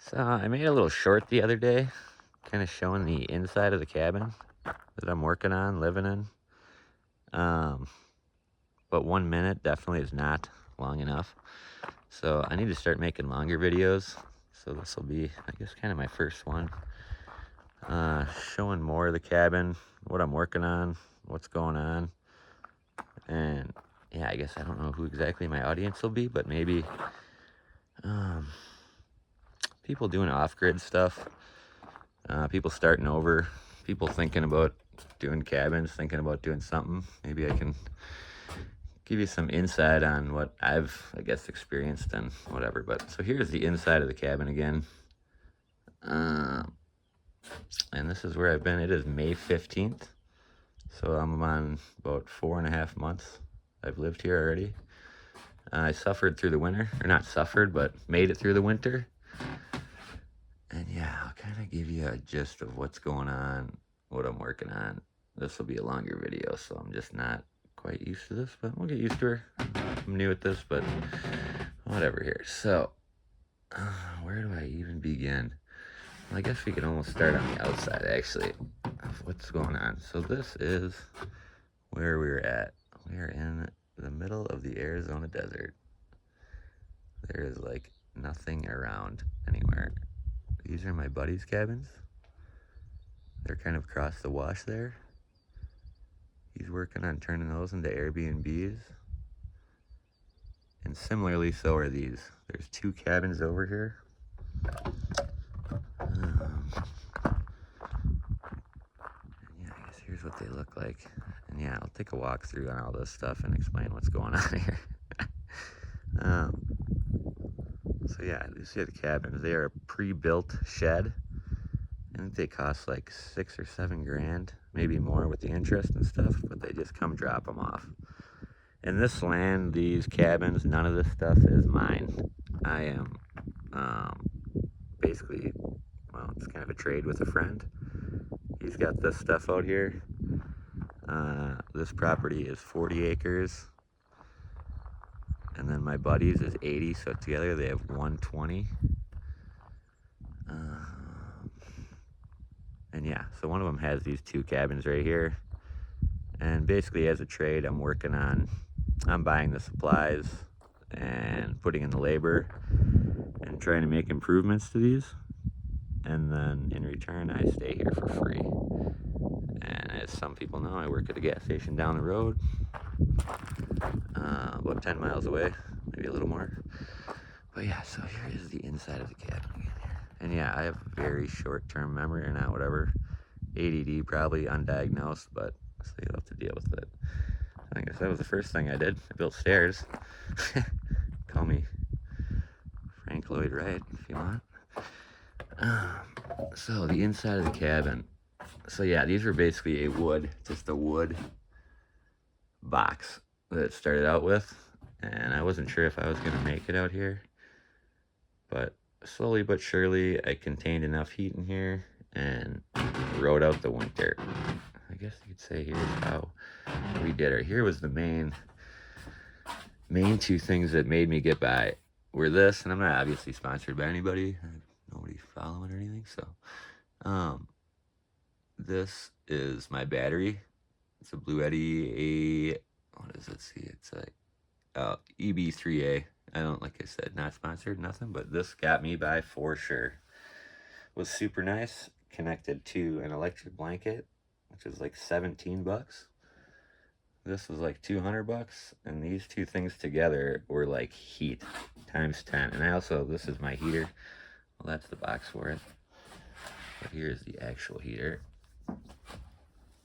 So I made a little short the other day, kind of showing the inside of the cabin that I'm working on, living in. Um, but 1 minute definitely is not long enough. So I need to start making longer videos. So this will be, I guess, kind of my first one. Showing more of the cabin, what I'm working on, what's going on. And yeah, I guess I don't know who exactly my audience will be, but maybe um, people doing off-grid stuff. People starting over, people thinking about doing cabins, thinking about doing something. Maybe I can give you some insight on what I've, I guess, experienced and whatever. But so here's the inside of the cabin again. And this is where I've been. It is May 15th. So I'm on about 4.5 months. I've lived here already. I suffered through the winter, or not suffered, but made it through the winter. And yeah, I'll kind of give you a gist of what's going on, what I'm working on. This will be a longer video, so I'm just not quite used to this, but we'll get used to her. I'm new at this, but whatever here. So, where do I even begin? Well, I guess we can almost start on the outside, actually, of what's going on. So this is where we're at. We are in the middle of the Arizona desert. There is like nothing around anywhere. These are my buddies' cabins. They're kind of across the wash there. He's working on turning those into Airbnbs. And similarly, so are these. There's 2 cabins over here. Yeah, I guess here's what they look like. And yeah, I'll take a walk through on all this stuff and explain what's going on here. So yeah, these are the cabins. They are a pre-built shed. I think they cost like 6 or 7 grand, maybe more with the interest and stuff, but they just come drop them off. And this land, these cabins, none of this stuff is mine. I am basically, well, it's kind of a trade with a friend. He's got this stuff out here. This property is 40 acres. And then my buddies is 80, so together they have 120. And yeah, so one of them has these 2 cabins right here. And basically as a trade, I'm buying the supplies and putting in the labor and trying to make improvements to these. And then in return, I stay here for free. And as some people know, I work at a gas station down the road, about 10 miles away, maybe a little more. But yeah, so here is the inside of the cabin again here. And yeah, I have very short-term memory, or not, whatever. ADD, probably undiagnosed, but so you'll have to deal with it. I guess that was the first thing I did. I built stairs. Call me Frank Lloyd Wright if you want. So the inside of the cabin. So yeah, these were basically just a wood box that it started out with. And I wasn't sure if I was going to make it out here. But slowly but surely, I contained enough heat in here and rode out the winter. I guess you could say here's how we did it. Here was the main 2 things that made me get by were this, and I'm not obviously sponsored by anybody. Nobody's following or anything, so this is my battery. It's a Bluetti what does it see? It's like EB3A. I don't, like I said, not sponsored, nothing, but this got me by for sure. Was super nice. Connected to an electric blanket, which is like 17 bucks. This was like 200 bucks, and these 2 things together were like heat times 10. And I also, this is my heater. Well, that's the box for it. But here's the actual heater.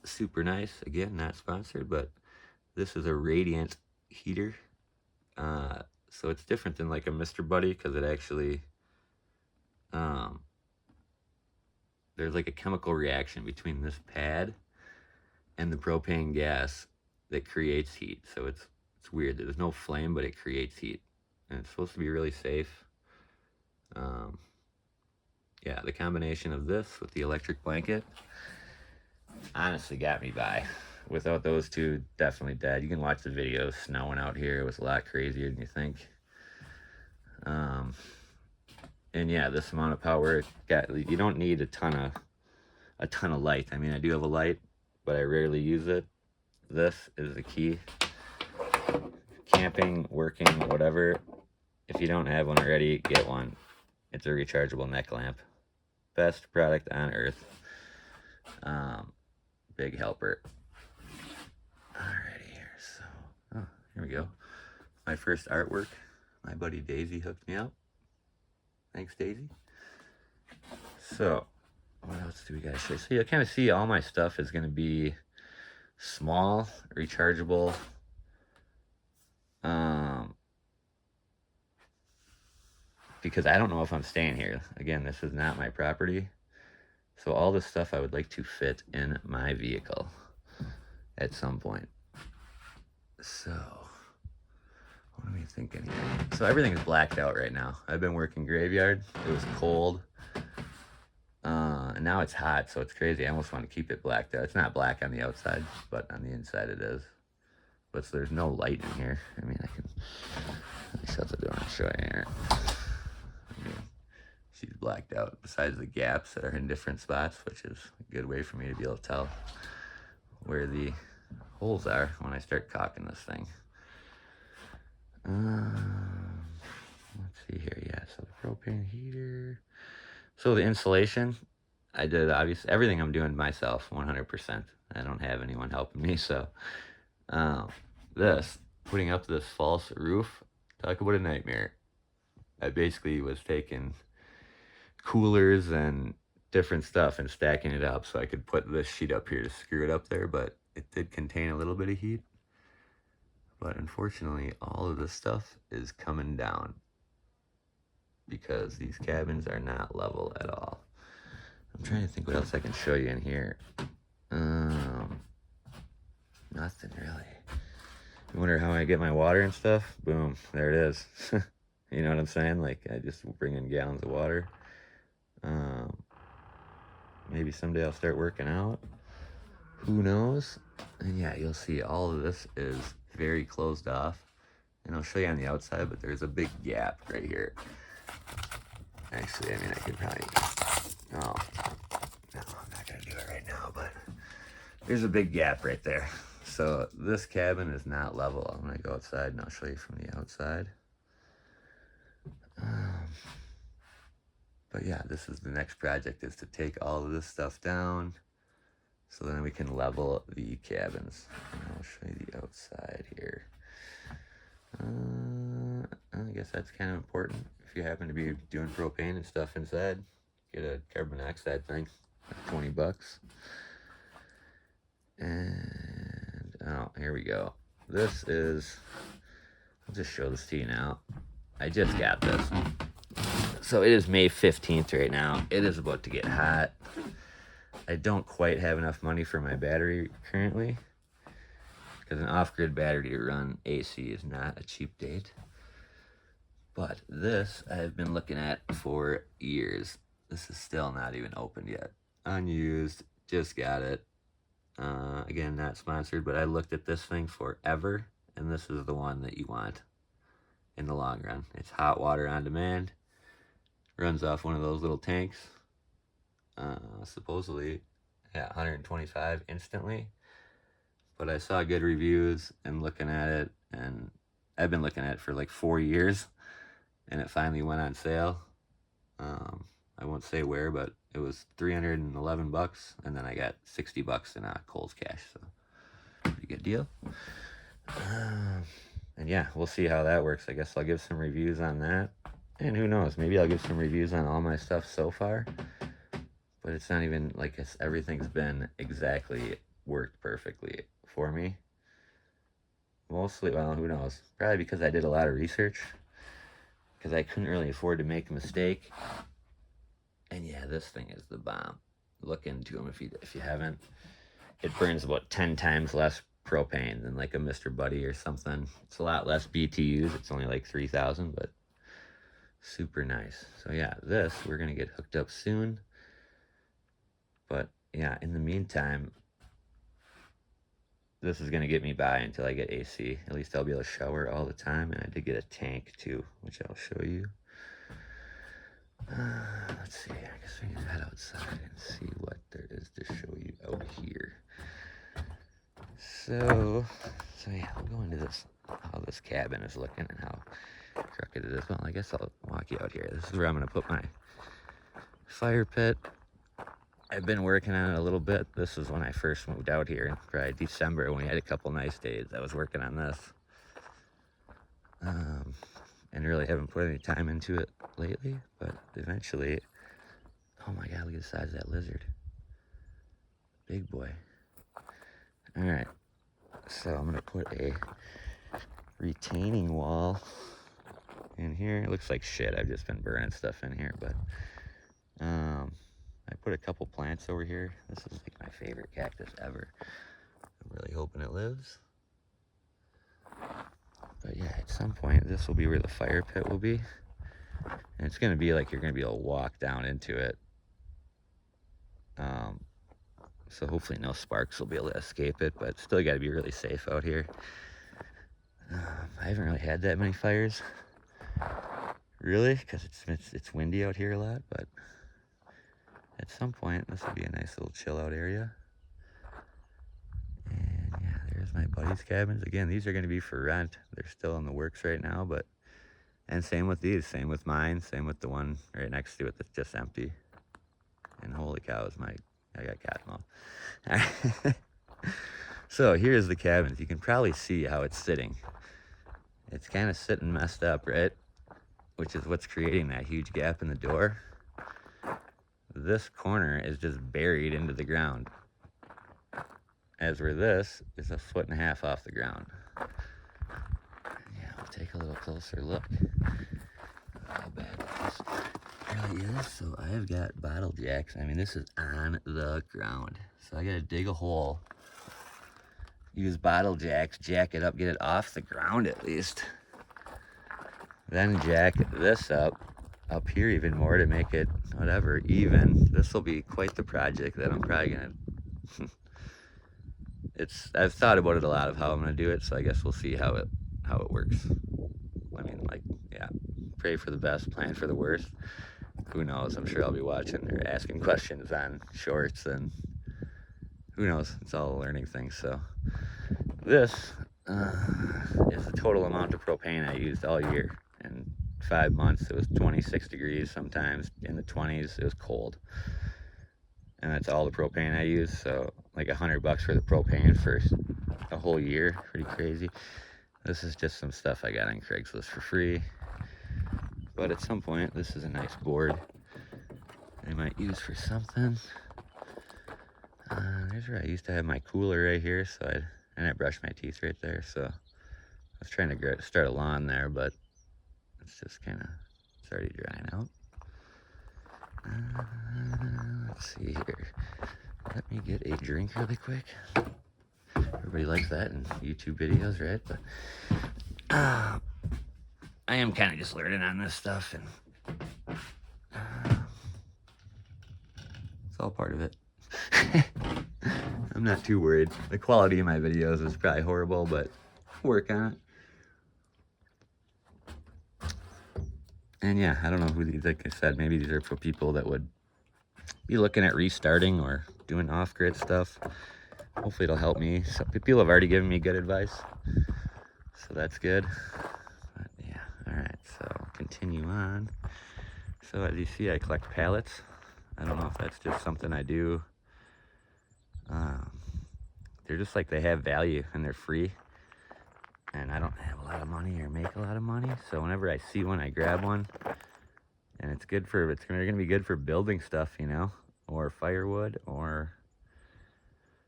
Super nice. Again, not sponsored, but this is a radiant heater. So it's different than like a Mr. Buddy, because it actually, there's like a chemical reaction between this pad and the propane gas that creates heat. So it's weird. There's no flame, but it creates heat. And it's supposed to be really safe. Yeah, the combination of this with the electric blanket honestly got me by. Without those 2, definitely dead. You can watch the videos snowing out here. It was a lot crazier than you think. And yeah, this amount of power it got, you don't need a ton of light. I mean, I do have a light, but I rarely use it. This is the key. Camping, working, whatever. If you don't have one already, get one. It's a rechargeable neck lamp. Best product on earth. Big helper. Alrighty here, so here we go. My first artwork. My buddy Daisy hooked me up. Thanks, Daisy. So, what else do we got to show? So you'll kind of see all my stuff is going to be small, rechargeable. Because I don't know if I'm staying here. Again, this is not my property. So all this stuff I would like to fit in my vehicle at some point. So, what am I thinking here? So everything's blacked out right now. I've been working graveyard. It was cold. And now it's hot, so it's crazy. I almost want to keep it blacked out. It's not black on the outside, but on the inside it is. But so there's no light in here. I mean, I can shut the door and show you here. She's blacked out, besides the gaps that are in different spots, which is a good way for me to be able to tell where the holes are when I start caulking this thing. Let's see here. Yeah, so the propane heater. So the insulation, I did obviously everything I'm doing myself, 100%. I don't have anyone helping me, so putting up this false roof, talk about a nightmare. I basically was taking coolers and different stuff and stacking it up so I could put this sheet up here to screw it up there, but it did contain a little bit of heat. But unfortunately, all of this stuff is coming down because these cabins are not level at all. I'm trying to think what else I can show you in here. Nothing really. You wonder how I get my water and stuff? Boom, there it is. You know what I'm saying? Like, I just bring in gallons of water. Maybe someday I'll start working out. Who knows? And yeah, you'll see all of this is very closed off. And I'll show you on the outside, but there's a big gap right here. Actually, I mean, I could probably... Oh, no, I'm not going to do it right now, but there's a big gap right there. So this cabin is not level. I'm going to go outside and I'll show you from the outside. But yeah, this is the next project, is to take all of this stuff down so then we can level the cabins. And I'll show you the outside here. I guess that's kind of important. If you happen to be doing propane and stuff inside, get a carbon monoxide thing, like 20 bucks. And, oh, here we go. This is, I'll just show this to you now. I just got this. So it is May 15th right now. It is about to get hot. I don't quite have enough money for my battery currently, because an off-grid battery to run AC is not a cheap date. But this I've been looking at for years. This is still not even opened yet. Unused, just got it. Again, not sponsored, but I looked at this thing forever, and this is the one that you want in the long run. It's hot water on demand. Runs off one of those little tanks. Supposedly, yeah, 125 instantly. But I saw good reviews and looking at it, and I've been looking at it for like 4 years, and it finally went on sale. I won't say where, but it was 311 bucks, and then I got 60 bucks in Kohl's cash, so pretty good deal. And yeah, we'll see how that works. I guess I'll give some reviews on that, and who knows, maybe I'll give some reviews on all my stuff so far, but it's not even like everything's been exactly worked perfectly for me. Mostly, well, who knows, probably because I did a lot of research, because I couldn't really afford to make a mistake. And yeah, this thing is the bomb. Look into them if you haven't. It burns about 10 times less propane than like a Mr. Buddy or something. It's a lot less BTUs. It's only like 3,000, but super nice. So yeah, this, we're going to get hooked up soon. But yeah, in the meantime, this is going to get me by until I get AC. At least I'll be able to shower all the time. And I did get a tank too, which I'll show you. Let's see, I guess we can head outside and see what there is to show you out here. So yeah, I'll go into this, how this cabin is looking and how crooked it is. Well, I guess I'll walk you out here. This is where I'm gonna put my fire pit. I've been working on it a little bit. This is when I first moved out here in probably December when we had a couple nice days. I was working on this. And really haven't put any time into it lately, but eventually, oh my God, look at the size of that lizard. Big boy. All right, so I'm gonna put a retaining wall in here. It looks like shit. I've just been burning stuff in here, but I put a couple plants over here. This is like my favorite cactus ever. I'm really hoping it lives. But yeah, at some point, this will be where the fire pit will be. And it's going to be like you're going to be able to walk down into it. So hopefully no sparks will be able to escape it, but still got to be really safe out here. I haven't really had that many fires, really, because it's windy out here a lot, but at some point, this will be a nice little chill out area. And yeah, there's my buddy's cabins. Again, these are going to be for rent. They're still in the works right now, but, and same with these, same with mine, same with the one right next to it that's just empty. And holy cows, I got cat mouth. So here's the cabins. You can probably see how it's sitting. It's kind of sitting messed up, right? Which is what's creating that huge gap in the door. This corner is just buried into the ground. As where this is 1.5 feet off the ground. Yeah, we'll take a little closer look how bad this really is. So I've got bottle jacks. I mean, this is on the ground. So I gotta dig a hole, use bottle jacks, jack it up, get it off the ground at least. Then jack this up here even more to make it whatever even. This will be quite the project that I'm probably gonna I've thought about it a lot of how I'm gonna do it, so I guess we'll see how it works. I mean, like, yeah, pray for the best, plan for the worst. Who knows? I'm sure I'll be watching or asking questions on shorts, and who knows? It's all a learning thing. So this is the total amount of propane I used all year. In 5 months, it was 26 degrees. Sometimes in the 20s, it was cold. And that's all the propane I use. So like $100 for the propane for a whole year. Pretty crazy. This is just some stuff I got on Craigslist for free. But at some point, this is a nice board I might use for something. There's where I used to have my cooler right here. And I brushed my teeth right there. So I was trying to start a lawn there, but it's just kind of, it's already drying out. Let's see here. Let me get a drink really quick. Everybody likes that in YouTube videos, right? But I am kind of just learning on this stuff, and it's all part of it. I'm not too worried. The quality of my videos is probably horrible, but work on it. And yeah, I don't know who these, like I said, maybe these are for people that would be looking at restarting or doing off-grid stuff. Hopefully it'll help me. Some people have already given me good advice, so that's good. But yeah, all right, so continue on. So as you see, I collect pallets. I don't know if that's just something I do. They're just like, they have value and they're free. And I don't have a lot of money or make a lot of money, so whenever I see one, I grab one. And it's gonna be good for building stuff, you know, or firewood, or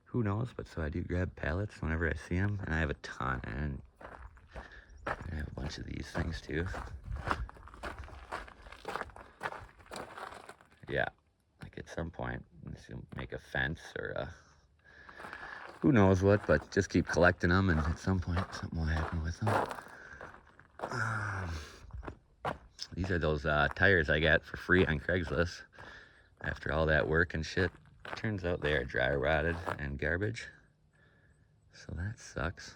who knows. But so I do grab pallets whenever I see them, and I have a ton, and I have a bunch of these things too. Yeah, like at some point, make a fence or a who knows what, but just keep collecting them, and at some point something will happen with them. These are those tires I got for free on Craigslist after all that work and shit. Turns out they are dry rotted and garbage, so that sucks.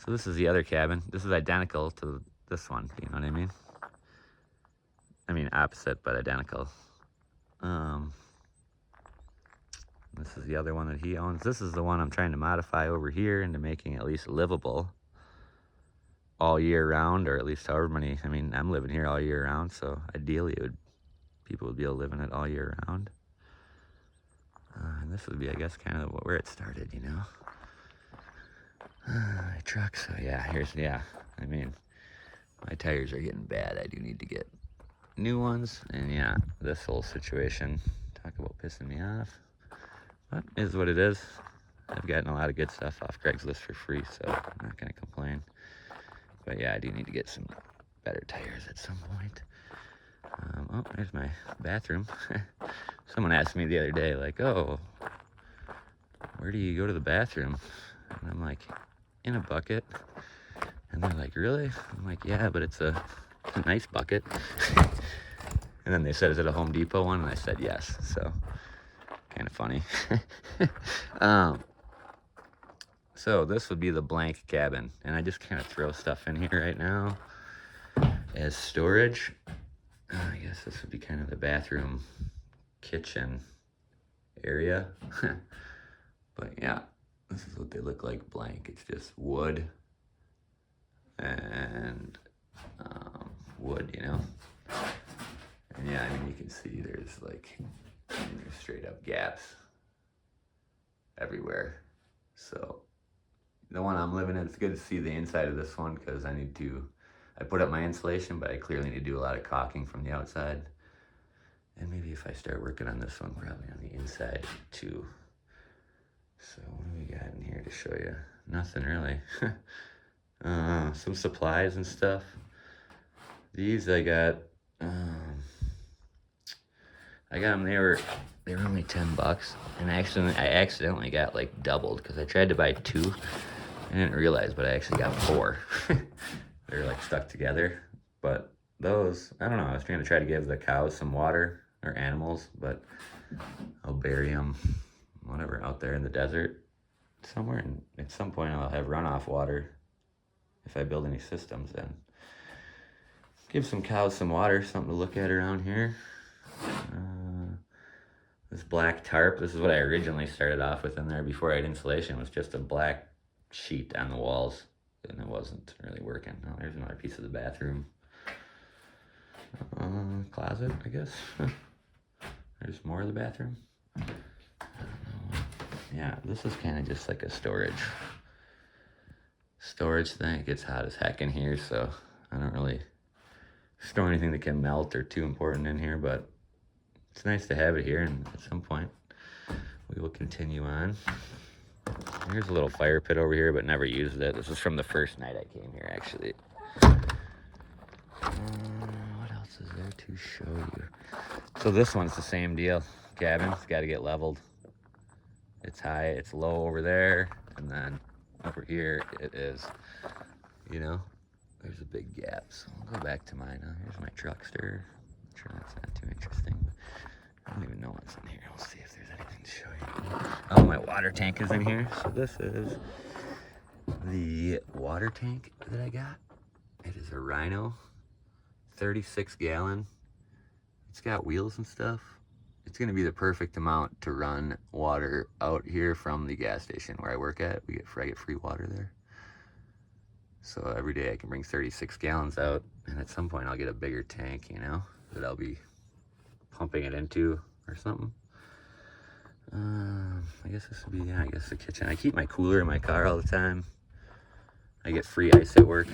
So this is the other cabin. This is identical to this one, you know what I mean? I mean, opposite, but identical. This is the other one that he owns. This is the one I'm trying to modify over here into making it at least livable all year round, or at least however many. I mean, I'm living here all year round, so ideally people would be able to live in it all year round. And this would be, I guess, kind of where it started, you know. My truck, so yeah, I mean, my tires are getting bad. I do need to get new ones, and yeah, this whole situation, talk about pissing me off, but is what it is. I've gotten a lot of good stuff off Craigslist for free, so I'm not gonna complain. But yeah, I do need to get some better tires at some point. Oh, there's my bathroom. Someone asked me the other day, like, oh, where do you go to the bathroom? And I'm like, in a bucket. And they're like, really? I'm like, yeah, but it's a nice bucket. And then they said, is it a Home Depot one? And I said, yes. So, kind of funny. So this would be the blank cabin. And I just kind of throw stuff in here right now as storage. I guess this would be kind of the bathroom, kitchen area. But yeah, this is what they look like blank. It's just wood and wood, you know. And yeah, I mean, you can see there's like, there's straight up gaps everywhere. So the one I'm living in, it's good to see the inside of this one, because I put up my insulation, but I clearly need to do a lot of caulking from the outside. And maybe if I start working on this one, probably on the inside too. So what do we got in here to show you? Nothing really. Some supplies and stuff. These I got them, they were only $10, and I accidentally got like doubled, because I tried to buy 2. I didn't realize, but I actually got 4. They're like stuck together. But those, I don't know, I was trying to give the cows some water, or animals, but I'll bury them, whatever, out there in the desert somewhere, and at some point I'll have runoff water if I build any systems. Then give some cows some water, something to look at around here. This black tarp, this is what I originally started off with in there before I had insulation. It was just a black sheet on the walls, and it wasn't really working. Oh, there's another piece of the bathroom. Closet, I guess. There's more of the bathroom. I don't know. Yeah, this is kind of just like a storage thing. It gets hot as heck in here, so I don't really store anything that can melt or too important in here, but it's nice to have it here, and at some point we will continue on. Here's a little fire pit over here, but never used it. This is from the first night I came here, actually. What else is there to show you? So this one's the same deal. Cabin's got to get leveled. It's high, it's low over there, and then over here it is, you know, there's a big gap. So I'll go back to mine now. Here's my truckster. I'm sure that's not too interesting. I don't even know what's in here. We'll see if there's anything to show you. Oh, my water tank is in here. So this is the water tank that I got. It is a Rhino, 36 gallon. It's got wheels and stuff. It's gonna be the perfect amount to run water out here from the gas station where I work at. I get free water there. So every day I can bring 36 gallons out, and at some point I'll get a bigger tank, you know, that I'll be pumping it into or something. I guess this would be, yeah, I guess the kitchen. I keep my cooler in my car all the time. I get free ice at work.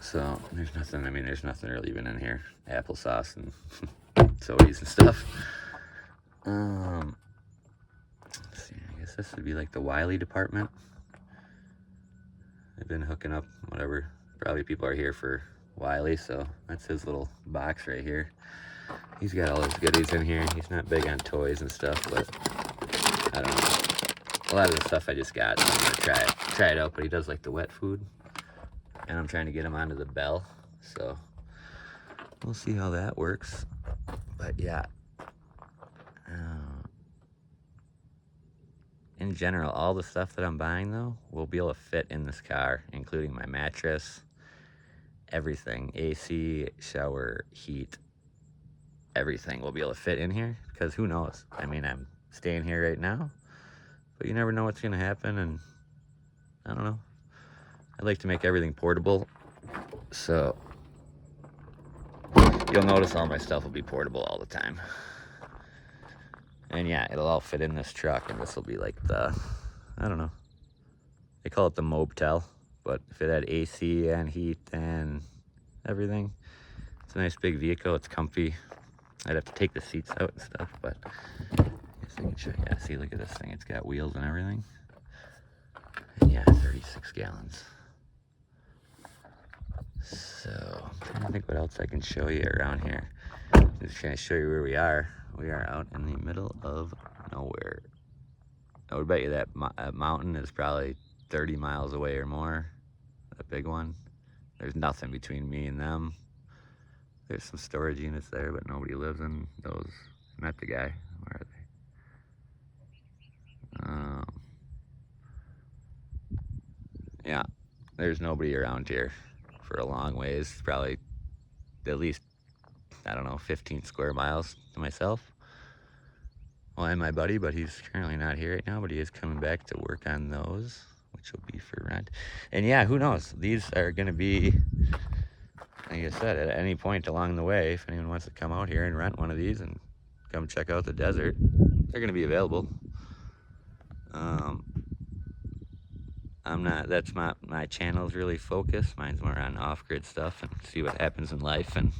So there's nothing really even in here. Applesauce and sodas and stuff. Let's see, I guess this would be like the Wiley department. I've been hooking up, whatever. Probably people are here for Wiley, so that's his little box right here. He's got all his goodies in here. He's not big on toys and stuff, but I don't know. A lot of the stuff I just got, so I'm gonna try it out. But he does like the wet food, and I'm trying to get him onto the Bell, so we'll see how that works. But yeah, in general, all the stuff that I'm buying though will be able to fit in this car, including my mattress everything, AC, shower, heat, everything will be able to fit in here, because who knows? I mean, I'm staying here right now, but you never know what's gonna happen, and I don't know. I like to make everything portable, so you'll notice all my stuff will be portable all the time. And yeah, it'll all fit in this truck, and this will be like the, I don't know, they call it the Mobil, but if it had AC and heat and everything, it's a nice big vehicle. It's comfy. I'd have to take the seats out and stuff, but I guess I can show you. Yeah, see, look at this thing. It's got wheels and everything. And yeah, 36 gallons. So I'm trying to think what else I can show you around here. Just trying to show you where we are. We are out in the middle of nowhere. I would bet you that mountain is probably 30 miles away or more. That big one. There's nothing between me and them. There's some storage units there, but nobody lives in those. I met the guy. Where are they? Yeah, there's nobody around here for a long ways. Probably at least, I don't know, 15 square miles to myself. Well, and my buddy, but he's currently not here right now, but he is coming back to work on those, which will be for rent. And yeah, who knows? These are going to be, like I said, at any point along the way, if anyone wants to come out here and rent one of these and come check out the desert, they're going to be available. I'm not, that's my channel's really focused. Mine's more on off-grid stuff and see what happens in life and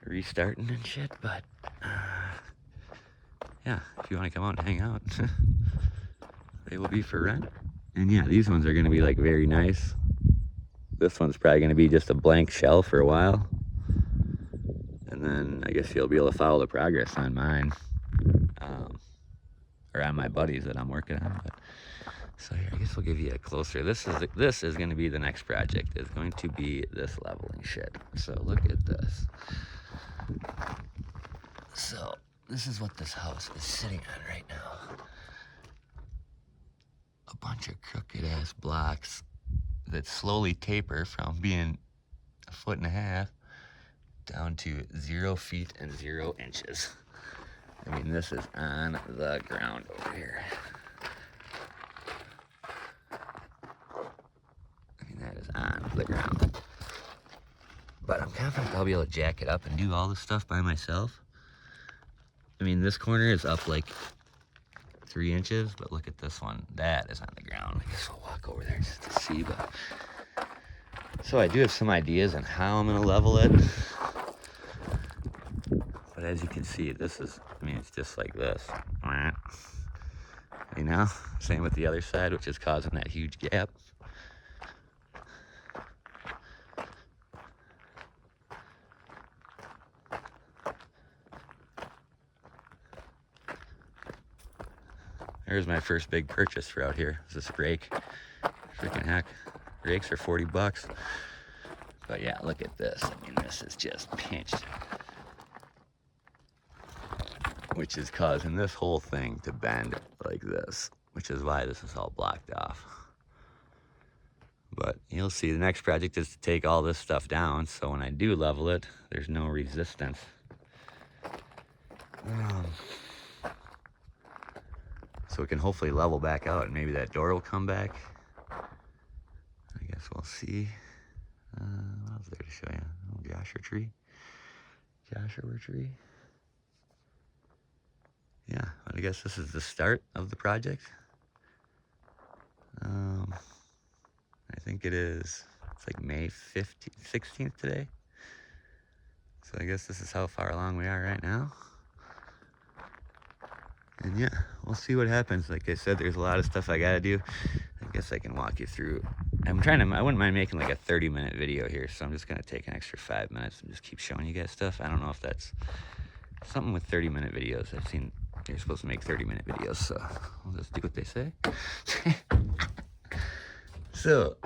restarting and shit, but yeah, if you want to come out and hang out, they will be for rent. And yeah, these ones are going to be like very nice. This one's probably going to be just a blank shell for a while. And then I guess you'll be able to follow the progress on mine. Or on my buddies that I'm working on. But, so here, I guess we'll give you a closer. This is going to be the next project. It's going to be this leveling shit. So look at this. So this is what this house is sitting on right now. A bunch of crooked ass blocks that slowly taper from being 1.5 feet down to 0 feet and 0 inches. I mean, this is on the ground over here. I mean, that is on the ground. But I'm confident I'll be able to jack it up and do all this stuff by myself. I mean, this corner is up like 3 inches, but look at this one. That is on the ground. I guess I'll walk over there just to see, but... So I do have some ideas on how I'm gonna level it. But as you can see, this is, I mean, it's just like this. You know? Same with the other side, which is causing that huge gap. There's my first big purchase for out here. Is this rake. Freaking heck. Rakes are 40 bucks. But yeah, look at this. I mean, this is just pinched. Which is causing this whole thing to bend like this. Which is why this is all blocked off. But you'll see the next project is to take all this stuff down. So when I do level it, there's no resistance. So it can hopefully level back out and maybe that door will come back. I guess we'll see. What else is there to show you? Oh, Joshua tree. Joshua tree. Yeah, but I guess this is the start of the project. I think it is, it's like May 15th, 16th today. So I guess this is how far along we are right now. And yeah, we'll see what happens. Like I said, there's a lot of stuff I gotta do. I guess I can walk you through. I wouldn't mind making like a 30-minute video here, so I'm just gonna take an extra 5 minutes and just keep showing you guys stuff. I don't know if that's something with 30-minute videos. I've seen you're supposed to make 30-minute videos, so I'll just do what they say. So,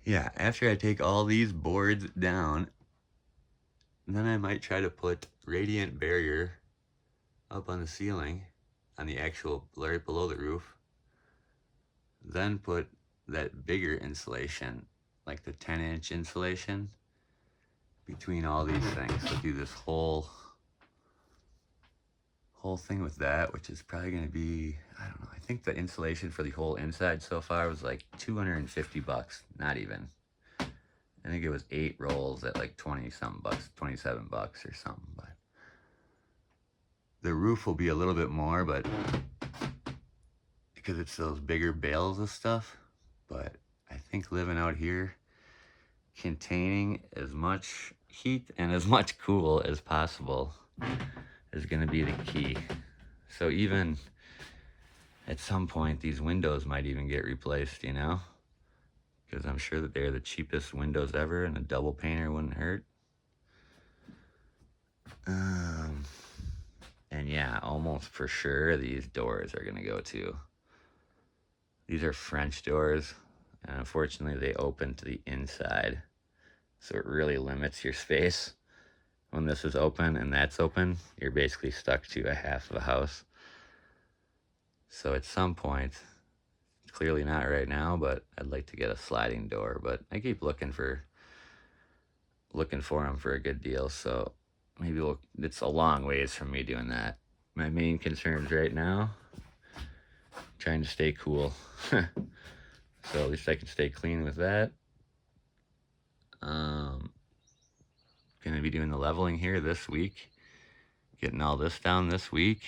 yeah, after I take all these boards down, then I might try to put radiant barrier up on the ceiling, on the actual right below the roof. Then put that bigger insulation, like the 10-inch insulation between all these things. So do this whole thing with that, which is probably going to be, I don't know, I think the insulation for the whole inside so far was like $250, not even. I think it was 8 rolls at like 20 something bucks, 27 bucks or something. But the roof will be a little bit more, but because it's those bigger bales of stuff. But I think living out here, containing as much heat and as much cool as possible is going to be the key. So even at some point, these windows might even get replaced, you know? Because I'm sure that they're the cheapest windows ever, and a double painter wouldn't hurt. And yeah, almost for sure these doors are gonna go too. These are French doors, and unfortunately they open to the inside, so it really limits your space. When this is open and that's open, you're basically stuck to a half of a house. So at some point, clearly not right now, but I'd like to get a sliding door. But I keep looking for them for a good deal, so maybe it's a long ways from me doing that. My main concerns right now, trying to stay cool. So at least I can stay clean with that. Gonna be doing the leveling here this week, getting all this down this week,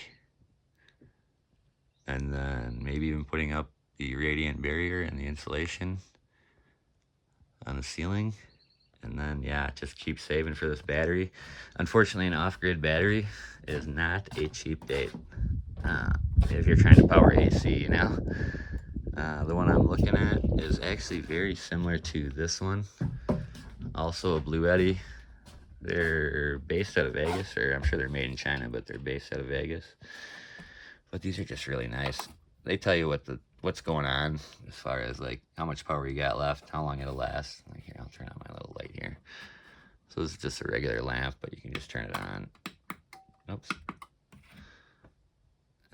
and then maybe even putting up the radiant barrier and the insulation on the ceiling. And then, yeah, just keep saving for this battery. Unfortunately, an off-grid battery is not a cheap date. If you're trying to power AC, you know. The one I'm looking at is actually very similar to this one. Also a Bluetti. They're based out of Vegas, or I'm sure they're made in China, but they're based out of Vegas. But these are just really nice. They tell you what's going on as far as like how much power you got left, how long it'll last. Like here, I'll turn on my little light here. So this is just a regular lamp, but you can just turn it on. Oops.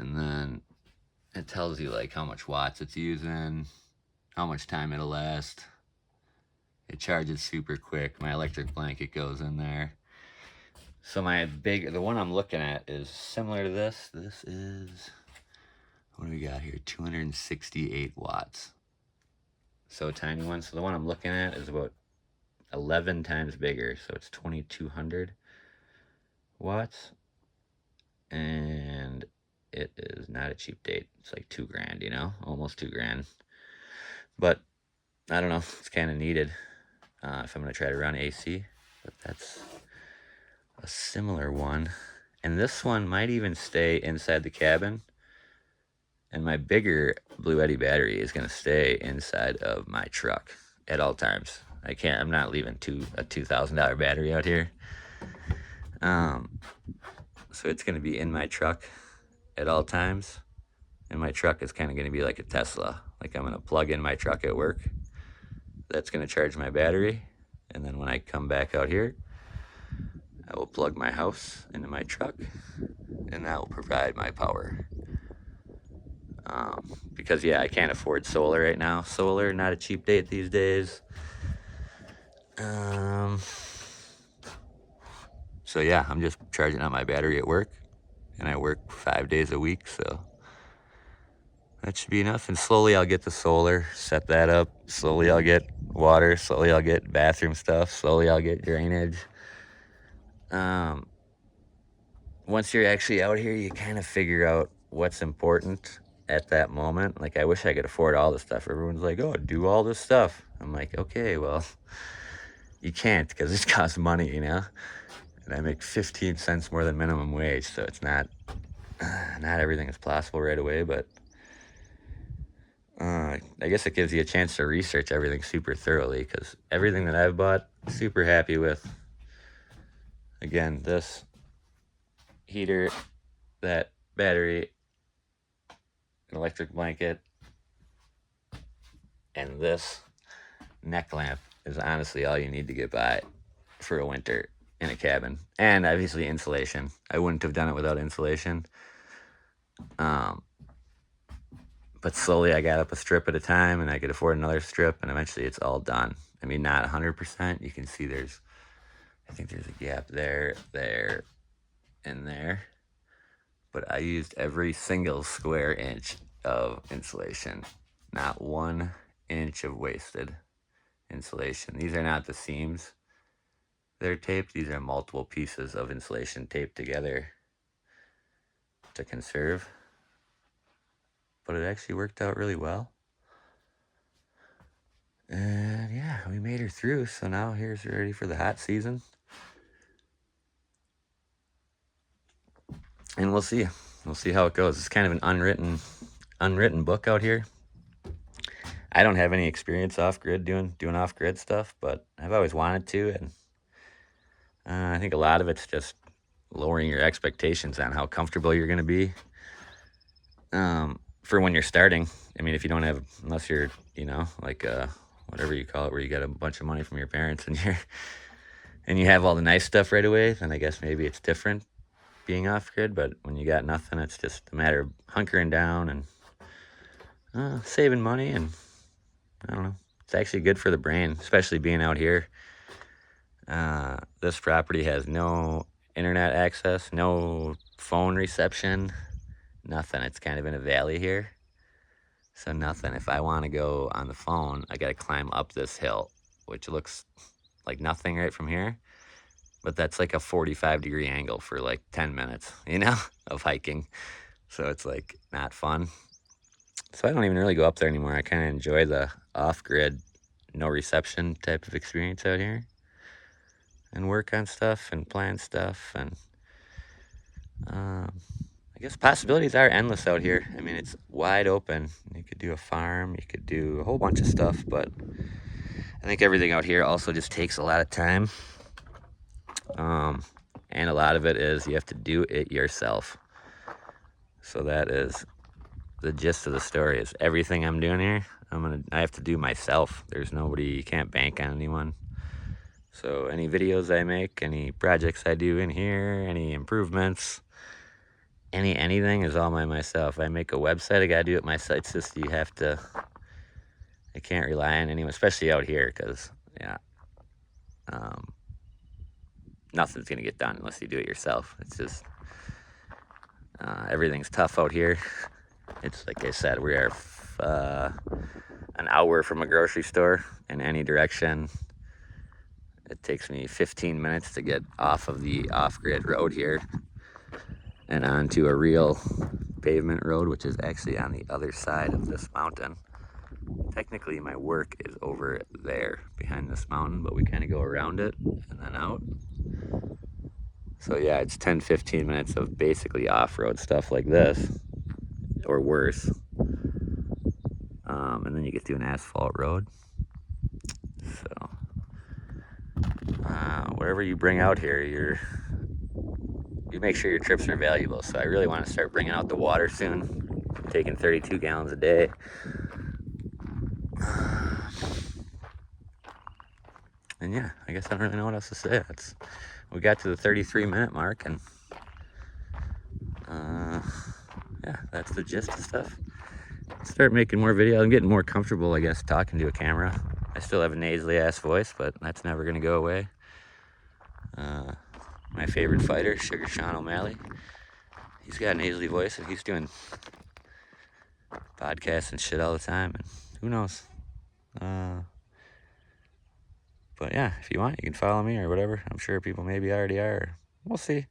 And then it tells you like how much watts it's using, how much time it'll last. It charges super quick. My electric blanket goes in there. So the one I'm looking at is similar to this. This is, what do we got here? 268 watts. So a tiny one. So the one I'm looking at is about 11 times bigger. So it's 2200 watts. And it is not a cheap date. It's like $2,000, you know, almost $2,000. But I don't know, it's kind of needed if I'm going to try to run AC. But that's a similar one. And this one might even stay inside the cabin. And my bigger Bluetti battery is going to stay inside of my truck at all times. I'm not leaving a $2,000 battery out here. So it's going to be in my truck at all times. And my truck is kind of going to be like a Tesla. Like I'm going to plug in my truck at work. That's going to charge my battery. And then when I come back out here, I will plug my house into my truck. And that will provide my power. Because, yeah, I can't afford solar right now. Solar, not a cheap date these days. So, yeah, I'm just charging on my battery at work. And I work 5 days a week, so that should be enough. And slowly I'll get the solar, set that up. Slowly I'll get water. Slowly I'll get bathroom stuff. Slowly I'll get drainage. Once you're actually out here, you kind of figure out what's important at that moment. Like, I wish I could afford all this stuff. Everyone's like, oh, do all this stuff. I'm like, okay, well, you can't because it costs money, you know? And I make 15 cents more than minimum wage, so it's not everything is possible right away, but I guess it gives you a chance to research everything super thoroughly, because everything that I've bought, super happy with. Again, this heater, that battery, an electric blanket, and this neck lamp is honestly all you need to get by for a winter in a cabin. And obviously insulation. I wouldn't have done it without insulation. But slowly I got up a strip at a time, and I could afford another strip, and eventually it's all done. I mean, not 100%. You can see I think there's a gap there, there, and there. But I used every single square inch of insulation. Not 1 inch of wasted insulation. These are not the seams they're taped. These are multiple pieces of insulation taped together to conserve. But it actually worked out really well. And yeah, we made her through. So now here's ready for the hot season. And we'll see. We'll see how it goes. It's kind of an unwritten book out here. I don't have any experience off-grid doing off-grid stuff, but I've always wanted to, and I think a lot of it's just lowering your expectations on how comfortable you're going to be for when you're starting. I mean, if you don't have, unless you're, like whatever you call it, where you get a bunch of money from your parents and you have all the nice stuff right away, then I guess maybe it's different being off-grid. But when you got nothing, it's just a matter of hunkering down and saving money, and I don't know. It's actually good for the brain, especially being out here. This property has no internet access, no phone reception, nothing. It's kind of in a valley here, so nothing. If I want to go on the phone, I got to climb up this hill, which looks like nothing right from here, but that's like a 45-degree angle for like 10 minutes, of hiking. So it's like not fun. So I don't even really go up there anymore. I kind of enjoy the off-grid, no reception type of experience out here, and work on stuff and plan stuff. And I guess possibilities are endless out here. I mean, it's wide open. You could do a farm, you could do a whole bunch of stuff, but I think everything out here also just takes a lot of time. And a lot of it is you have to do it yourself. So that is the gist of the story, is everything I'm doing here, I have to do myself. There's nobody, you can't bank on anyone. So any videos I make, any projects I do in here, any improvements, anything is all by myself. I make a website, I gotta do it myself. It's just, I can't rely on anyone, especially out here, because nothing's gonna get done unless you do it yourself. It's just everything's tough out here. It's like I said, we are an hour from a grocery store in any direction. It takes me 15 minutes to get off of the off-grid road here and onto a real pavement road, which is actually on the other side of this mountain. Technically, my work is over there behind this mountain, but we kind of go around it and then out. So yeah, it's 10-15 minutes of basically off-road stuff like this, or worse. And then you get to an asphalt road. So whatever you bring out here, you make sure your trips are valuable. So I really want to start bringing out the water soon, taking 32 gallons a day. And yeah, I guess I don't really know what else to say. We got to the 33-minute mark, and yeah, that's the gist of stuff. Start making more videos. I'm getting more comfortable, I guess, talking to a camera. I still have a nasally ass voice, but that's never gonna go away. My favorite fighter, Sugar Sean O'Malley, he's got a nasally voice, and he's doing podcasts and shit all the time, and who knows. But yeah, if you want, you can follow me or whatever. I'm sure people maybe already are. We'll see.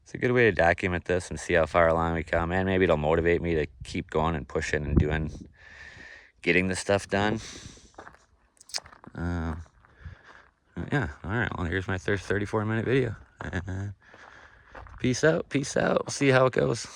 It's a good way to document this and see how far along we come, and maybe it'll motivate me to keep going and pushing and getting the stuff done. Yeah, all right, well, here's my 34-minute video. Peace out. We'll see how it goes.